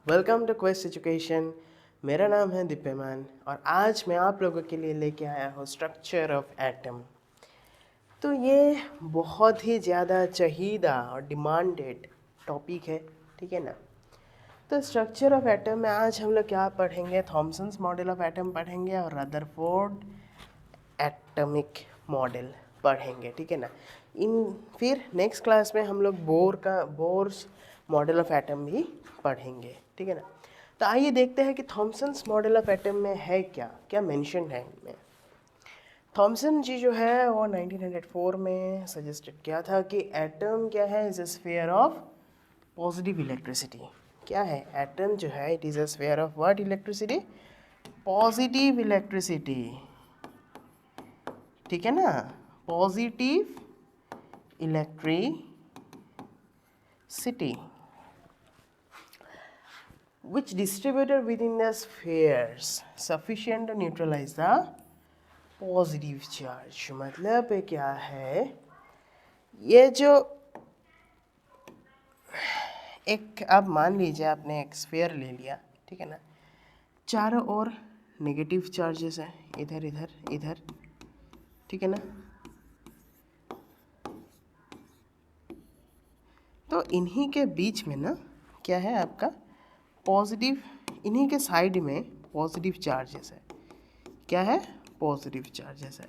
Welcome to quest education. मेरा नाम है दिप्यमान और आज मैं आप लोगों के लिए लेके आया हूँ स्ट्रक्चर ऑफ एटम। तो ये बहुत ही ज़्यादा चाहिदा और डिमांडेड टॉपिक है, ठीक है ना। तो स्ट्रक्चर ऑफ एटम में आज हम लोग क्या पढ़ेंगे, थॉमसन्स मॉडल ऑफ एटम पढ़ेंगे और रदरफोर्ड एटॉमिक मॉडल पढ़ेंगे, ठीक है ना। फिर नेक्स्ट क्लास में हम लोग बोर्स मॉडल ऑफ एटम भी पढ़ेंगे, ठीक है ना। तो आइए देखते हैं कि थॉमसन्स मॉडल ऑफ एटम में है क्या क्या मेंशन है इनमें। थॉमसन जी जो है वो 1904 में सजेस्टेड किया था कि एटम क्या है, is a sphere of positive electricity. क्या है एटम जो है, it is a sphere of what electricity, positive electricity, ठीक है ना, positive electricity which distributed within the spheres sufficient to neutralize the positive charge। मतलब क्या है, ये जो एक आप मान लीजिए आपने एक स्फीयर ले लिया, ठीक है ना, चारों ओर नेगेटिव चार्जेस हैं, इधर इधर इधर, ठीक है ना। तो इन्हीं के बीच में ना क्या है आपका पॉजिटिव, इन्हीं के साइड में पॉजिटिव चार्जेस है। क्या है, पॉजिटिव चार्जेस है।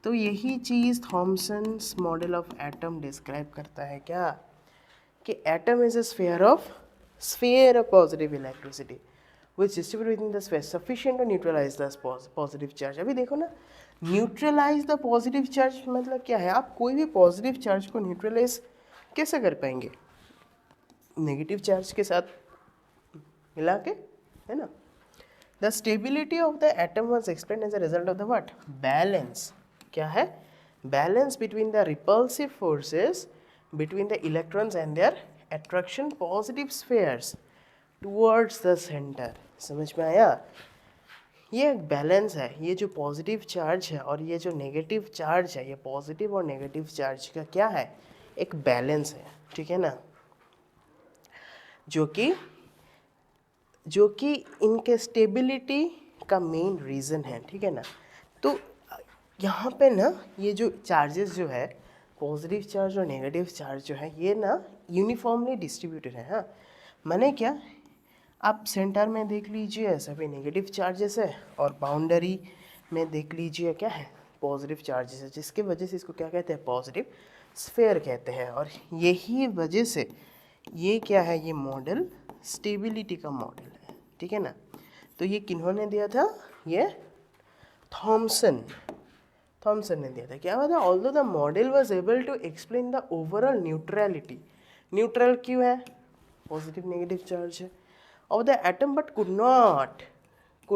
तो यही चीज़ Thomson's model of atom describe करता है क्या, कि atom is a sphere of positive electricity which distribute within the space sufficient to neutralize the positive charge. अभी देखो ना, न्यूट्रलाइज द पॉजिटिव चार्ज मतलब क्या है, आप कोई भी पॉजिटिव चार्ज को न्यूट्रलाइज कैसे कर पाएंगे, नेगेटिव चार्ज के साथ मिला के, है ना। The stability of the atom was explain as a result of the what, balance. क्या है, balance between the repulsive forces between the electrons and their attraction positive spheres towards the centre. समझ में आया, ये एक बैलेंस है। ये जो पॉजिटिव चार्ज है और ये जो नेगेटिव चार्ज है, ये पॉजिटिव और नेगेटिव चार्ज का क्या है, एक बैलेंस है, ठीक है ना, जो कि इनके स्टेबिलिटी का मेन रीज़न है, ठीक है ना। तो यहाँ पे ना ये जो चार्जेस जो है, पॉजिटिव चार्ज और नेगेटिव चार्ज जो है, ये ना यूनिफॉर्मली डिस्ट्रीब्यूटेड है। हाँ, माने क्या, आप सेंटर में देख लीजिए सभी नेगेटिव चार्जेस है और बाउंड्री में देख लीजिए क्या है, पॉजिटिव चार्जेस है, जिसके वजह से इसको क्या कहते हैं, पॉजिटिव स्फीयर कहते हैं। और यही वजह से ये क्या है, ये मॉडल स्टेबिलिटी का मॉडल है, ठीक है ना। तो ये किन्होंने दिया था, ये थॉमसन ने दिया था। क्या हुआ था, although the model was able to explain the overall neutrality, neutral क्यों है, पॉजिटिव नेगेटिव चार्ज है of the atom, but could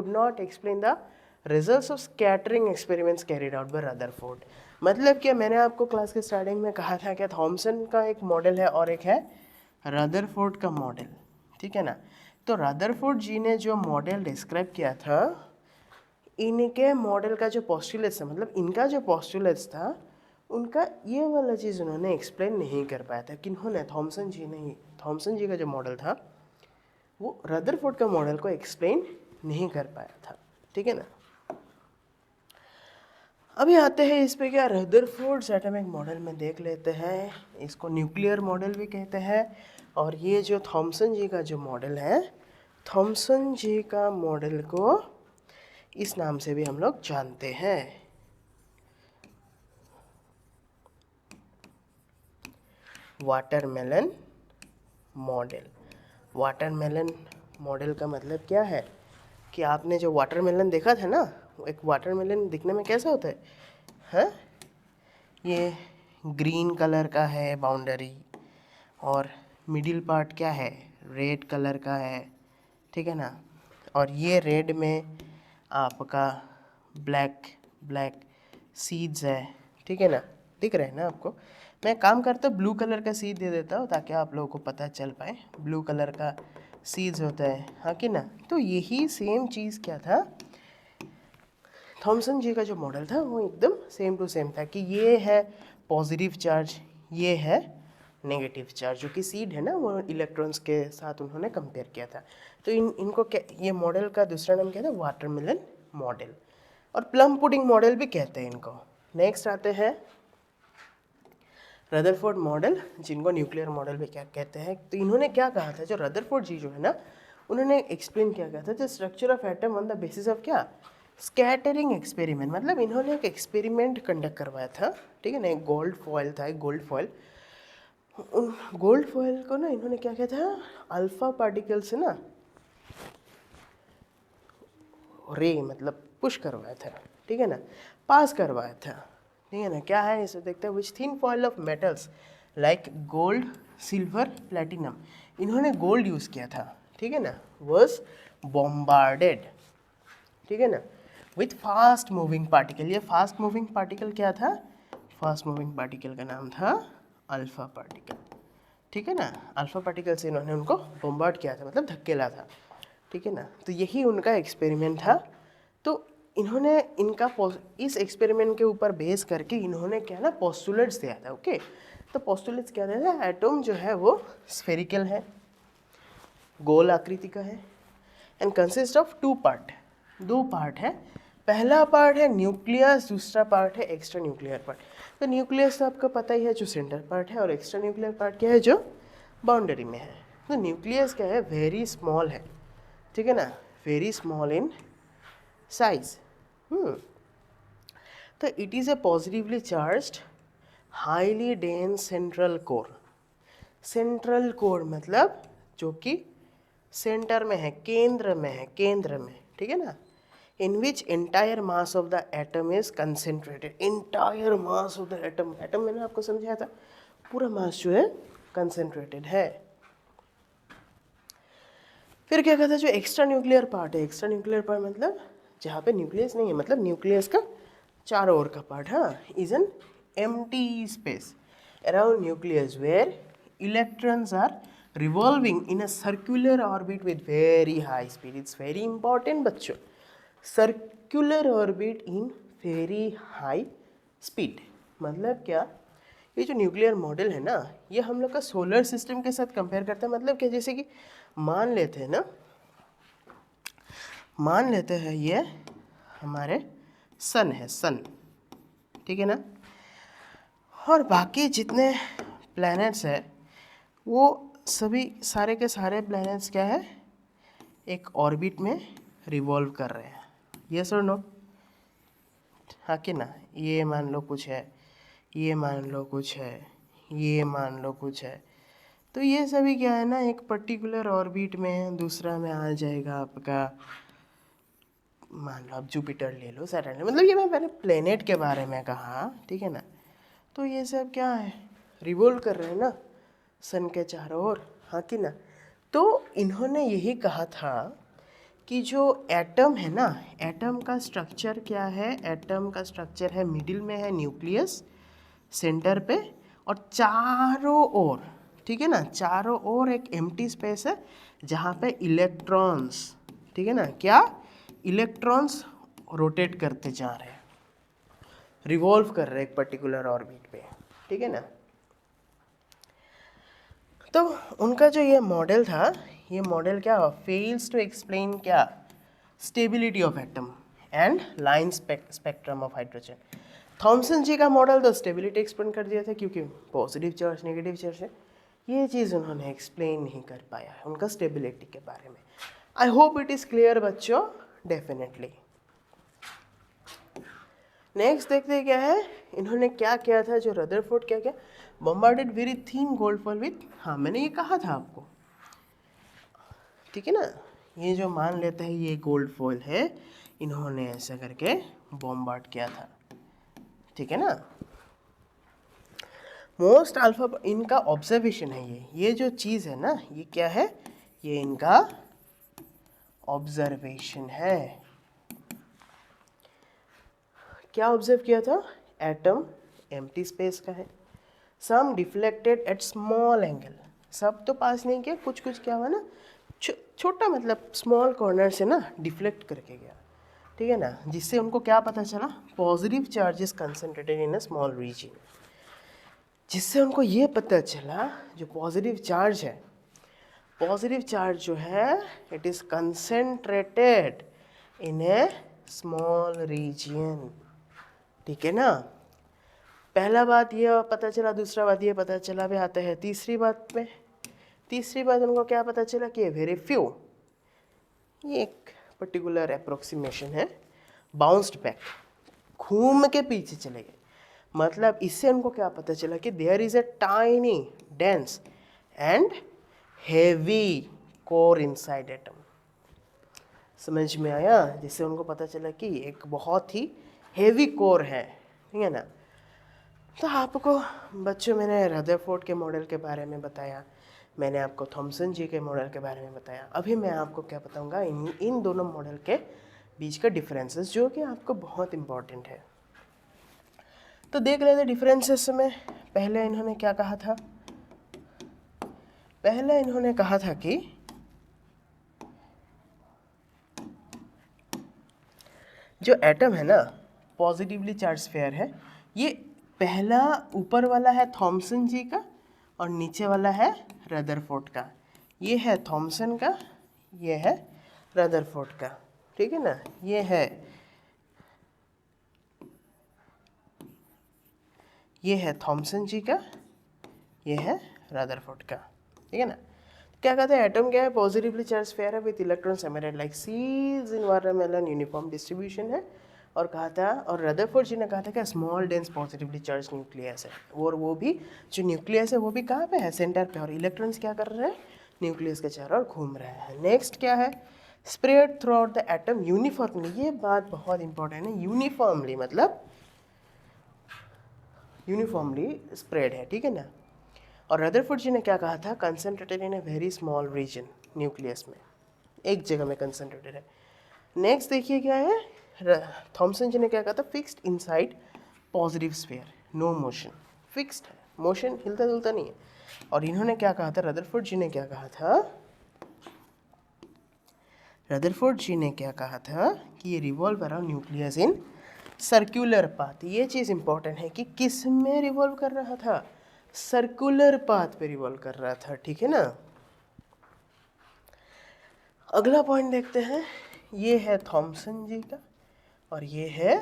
not explain the results of scattering experiments carried out by Rutherford. मतलब क्या, मैंने आपको क्लास के starting में कहा था कि थॉमसन का एक मॉडल है और एक है रदरफोर्ड का मॉडल, ठीक है ना। तो रदरफोर्ड जी ने जो मॉडल डिस्क्राइब किया था, इनके मॉडल का जो पोस्टुलेट्स था, मतलब इनका जो पोस्टुलेट्स था, उनका ये वाला चीज़ उन्होंने एक्सप्लेन नहीं कर पाया था। किन्होंने, थॉमसन जी ने ही, थॉमसन जी का जो मॉडल था वो रदरफोर्ड का मॉडल को एक्सप्लेन नहीं कर पाया था, ठीक है ना। अभी आते हैं इस पे, क्या रदरफोर्ड्स एटॉमिक मॉडल में देख लेते हैं। इसको न्यूक्लियर मॉडल भी कहते हैं। और ये जो थॉमसन जी का जो मॉडल है, थॉमसन जी का मॉडल को इस नाम से भी हम लोग जानते हैं, वाटरमेलन मॉडल। वाटरमेलन मॉडल का मतलब क्या है, कि आपने जो वाटरमेलन देखा था ना, एक वाटरमेलन दिखने में कैसा होता है, हाँ, ये ग्रीन कलर का है बाउंड्री और मिडिल पार्ट क्या है, रेड कलर का है, ठीक है ना। और ये रेड में आपका ब्लैक ब्लैक सीड्स है, ठीक है ना, दिख रहे हैं ना आपको। मैं काम करता ब्लू कलर का सीड दे देता हूँ ताकि आप लोगों को पता चल पाए, ब्लू कलर का सीड्स होता है, हाँ कि ना। तो यही सेम चीज़ क्या था, थॉमसन जी का जो मॉडल था वो एकदम सेम टू सेम था, कि ये है पॉजिटिव चार्ज, ये है नेगेटिव चार्ज, जो कि सीड है ना वो इलेक्ट्रॉन्स के साथ उन्होंने कंपेयर किया था। तो इनको क्या, ये मॉडल का दूसरा नाम क्या था, वाटरमेलन मॉडल, और प्लम पुडिंग मॉडल भी कहते हैं इनको। नेक्स्ट आते हैं रदरफोर्ड मॉडल, जिनको न्यूक्लियर मॉडल भी क्या कहते हैं। तो इन्होंने क्या कहा था, जो रदरफोर्ड जी जो है ना, उन्होंने एक्सप्लेन किया गया था the structure of atom on the basis of क्या, स्कैटरिंग एक्सपेरिमेंट। मतलब इन्होंने एक एक्सपेरिमेंट कंडक्ट करवाया था, ठीक है ना। एक गोल्ड फॉयल था, एक गोल्ड फॉयल। उन गोल्ड फॉयल को ना इन्होंने क्या किया था, अल्फा पार्टिकल से ना रे मतलब पुश करवाया था, ठीक है ना, पास करवाया था, ठीक है ना। क्या है इसे देखते हैं, which thin foil of metals like gold, silver, platinum. इन्होंने गोल्ड यूज़ किया था, ठीक है ना, वॉज बॉम्बार्डेड, ठीक है ना, विथ फास्ट मूविंग पार्टिकल। ये फास्ट मूविंग पार्टिकल क्या था, फास्ट मूविंग पार्टिकल का नाम था अल्फा पार्टिकल, ठीक है ना। अल्फा पार्टिकल से इन्होंने उनको बॉम्बार्ड किया था, मतलब धक्केला था, ठीक है ना। तो यही उनका एक्सपेरिमेंट था। तो इन्होंने इनका इस एक्सपेरिमेंट के ऊपर बेस करके इन्होंने क्या ना पोस्टुलेट्स दिया था, ओके। तो पोस्टुलेट्स क्या दिया था, एटम जो है वो स्फेरिकल है, गोल आकृति का है, and consist of two part, दो पार्ट है। पहला पार्ट है न्यूक्लियस, दूसरा पार्ट है एक्स्ट्रा न्यूक्लियर पार्ट। तो न्यूक्लियस तो आपको पता ही है जो सेंटर पार्ट है, और एक्स्ट्रा न्यूक्लियर पार्ट क्या है जो बाउंड्री में है। तो न्यूक्लियस क्या है, वेरी स्मॉल है, ठीक है ना, वेरी स्मॉल इन साइज। तो it is a positively charged highly dense central core. Central core मतलब जो कि सेंटर में है, केंद्र में है, केंद्र में, ठीक है ना। In which entire mass of the atom is concentrated. Entire mass of the atom, atom मैंने आपको समझाया था, पूरा मास जो है कंसेंट्रेटेड है। फिर क्या कहता है, जो एक्स्ट्रा न्यूक्लियर पार्ट है, एक्स्ट्रा न्यूक्लियर पार्ट मतलब जहाँ पे न्यूक्लियस नहीं है, मतलब न्यूक्लियस का चारों ओर का पार्ट, हाँ, is an empty space around nucleus where electrons are revolving in a circular orbit with very high speed. It's very important बच्चों, circular orbit in very high speed. मतलब क्या, ये जो न्यूक्लियर मॉडल है ना, ये हम लोग का सोलर सिस्टम के साथ कंपेयर करता है। मतलब क्या, जैसे कि मान लेते हैं ना, मान लेते हैं ये हमारे सन है, सन, ठीक है ना, और बाकी जितने प्लैनेट्स हैं वो सभी सारे के सारे प्लैनेट्स क्या है, एक ऑर्बिट में रिवॉल्व कर रहे हैं, यस और नो, हाँ कि ना। ये मान लो कुछ है, ये मान लो कुछ है, ये मान लो कुछ है। तो ये सभी क्या है ना, एक पर्टिकुलर ऑर्बिट में, दूसरा में आ जाएगा आपका, मान लो आप जुपिटर ले लो, सैटर्न, मतलब ये मैं पहले प्लेनेट के बारे में कहा, ठीक है ना। तो ये सब क्या है, रिवॉल्व कर रहे हैं ना सन के चारों ओर, हाँ कि ना। तो इन्होंने यही कहा था कि जो एटम है ना, एटम का स्ट्रक्चर क्या है, एटम का स्ट्रक्चर है मिडिल में है न्यूक्लियस, सेंटर पे, और चारों ओर, ठीक है ना, चारों ओर एक एम्प्टी स्पेस है जहाँ पे इलेक्ट्रॉन्स, ठीक है ना, क्या, इलेक्ट्रॉन्स रोटेट करते जा रहे हैं, रिवॉल्व कर रहे हैं एक पर्टिकुलर ऑर्बिट पे, ठीक है ना। तो उनका जो ये मॉडल था, ये मॉडल क्या, फेल्स टू एक्सप्लेन क्या, stability of atom and line spectrum of hydrogen. Thomson ji का मॉडल तो स्टेबिलिटी एक्सप्लेन कर दिया था, क्योंकि पॉजिटिव चार्ज नेगेटिव चार्ज है, ये चीज़ उन्होंने एक्सप्लेन नहीं कर पाया है उनका स्टेबिलिटी के बारे में। I hope it is clear बच्चों, डेफिनेटली। नेक्स्ट देखते हैं क्या है, इन्होंने क्या किया था, जो रदरफोर्ड क्या क्या, bombarded very thin gold foil with, हाँ मैंने ये कहा था आपको, ठीक है ना। ये जो मान लेते हैं ये गोल्ड फॉयल है, इन्होंने ऐसा करके बॉम्बार्ड किया था, ठीक है ना। मोस्ट अल्फा, इनका ऑब्जर्वेशन है ये जो चीज़ है ना, ये क्या है, ये इनका ऑब्जर्वेशन है। क्या ऑब्जर्व किया था, एटम एम्प्टी स्पेस का है, सम डिफ्लेक्टेड एट स्मॉल एंगल, सब तो पास नहीं किया, कुछ कुछ क्या हुआ ना, छोटा मतलब स्मॉल कॉर्नर से ना डिफ्लेक्ट करके गया, ठीक है ना, जिससे उनको क्या पता चला, positive charges concentrated in a small region. जिससे उनको ये पता चला जो पॉजिटिव चार्ज है, पॉजिटिव चार्ज जो है it is concentrated in a small region, ठीक है ना। पहला बात ये पता चला, दूसरा बात ये पता चला। भी आते हैं तीसरी बात पे। तीसरी बात उनको क्या पता चला कि वेरी फ्यू, ये एक पर्टिकुलर अप्रोक्सीमेशन है, बाउंस्ड बैक, घूम के पीछे चले गए। मतलब इससे उनको क्या पता चला कि there is a tiny dense and heavy core inside atom. समझ में आया? जिससे उनको पता चला कि एक बहुत ही हेवी कोर है, ठीक है ना। तो आपको बच्चों मैंने रदरफोर्ड के मॉडल के बारे में बताया, मैंने आपको थॉमसन जी के मॉडल के बारे में बताया। अभी मैं आपको क्या बताऊंगा, इन दोनों मॉडल के बीच का डिफरेंसेस, जो कि आपको बहुत इम्पॉर्टेंट है। तो देख लेते डिफरेंसेस में। पहले इन्होंने क्या कहा था? पहले इन्होंने कहा था कि जो एटम है ना, पॉजिटिवली चार्ज स्फीयर है, ये पहला ऊपर वाला है थॉमसन जी का और नीचे वाला है रदरफोर्ड का। ये है थॉमसन का, ये है रदरफोर्ड का, ठीक है ना। ये है थॉमसन जी का, ये है रदरफोर्ड का, ठीक है ना। क्या कहते हैं? एटम क्या है? पॉजिटिवली चार्ज स्फीयर है with electrons emitted like seeds in watermelon, uniform distribution है। और कहा था, और रदरफोर्ड जी ने कहा था कि small dense positively charge nucleus है, और वो भी जो न्यूक्लियस है वो भी कहाँ पे है? सेंटर पे। और इलेक्ट्रॉन्स क्या कर रहे हैं? न्यूक्लियस के चारों ओर घूम रहे हैं। नेक्स्ट क्या है? Spread through out the atom uniformly. ये बात बहुत इंपॉर्टेंट है, यूनिफॉर्मली मतलब यूनिफॉर्मली स्प्रेड है, ठीक है ना। और रदरफोर्ड जी ने क्या कहा था? Concentrated in a very small region, nucleus में, एक जगह में कंसंट्रेटेड है। नेक्स्ट देखिए क्या है, थॉमसन जी ने क्या कहा था? Fixed inside positive sphere, no motion, fixed है, मोशन हिलता जुलता नहीं है। और इन्होंने क्या कहा था? रदरफोर्ड जी ने क्या कहा था? रदरफोर्ड जी ने क्या कहा था कि ये revolve around nucleus in circular path. ये चीज़ इंपॉर्टेंट है कि किस में रिवॉल्व कर रहा था? सर्कुलर पाथ पे रिवॉल्व कर रहा था, ठीक है ना। अगला पॉइंट देखते हैं। ये है थॉमसन जी का और ये है,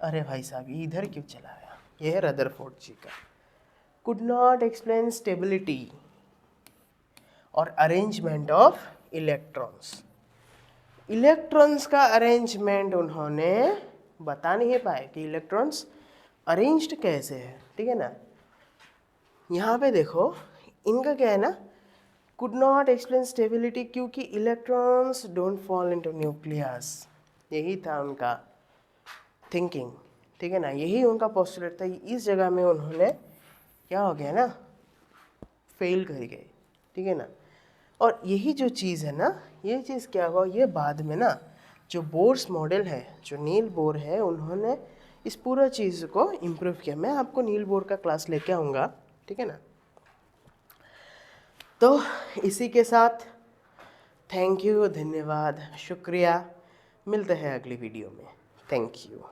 अरे भाई साहब ये इधर क्यों चला गया? ये है रदरफोर्ड जी का। कुड नॉट एक्सप्लेन स्टेबिलिटी और अरेंजमेंट ऑफ इलेक्ट्रॉन्स। इलेक्ट्रॉन्स का अरेंजमेंट उन्होंने बता नहीं पाए कि इलेक्ट्रॉन्स अरेंज्ड कैसे है, ठीक है ना। यहाँ पे देखो इनका क्या है ना, कुड नॉट एक्सप्लेन स्टेबिलिटी, क्योंकि electrons don't fall into nucleus. यही था उनका थिंकिंग, ठीक है ना, यही उनका पोस्टुलेट था। इस जगह में उन्होंने क्या हो गया ना, फेल कर गए, ठीक है ना। और यही जो चीज़ है ना, ये चीज़ क्या हुआ, ये बाद में ना जो बोर्स मॉडल है, जो नील बोर है, उन्होंने इस पूरा चीज़ को इम्प्रूव किया। मैं आपको नील बोर का क्लास लेके आऊँगा, ठीक है ना। तो इसी के साथ थैंक यू, धन्यवाद, शुक्रिया। मिलते हैं अगली वीडियो में। Thank you.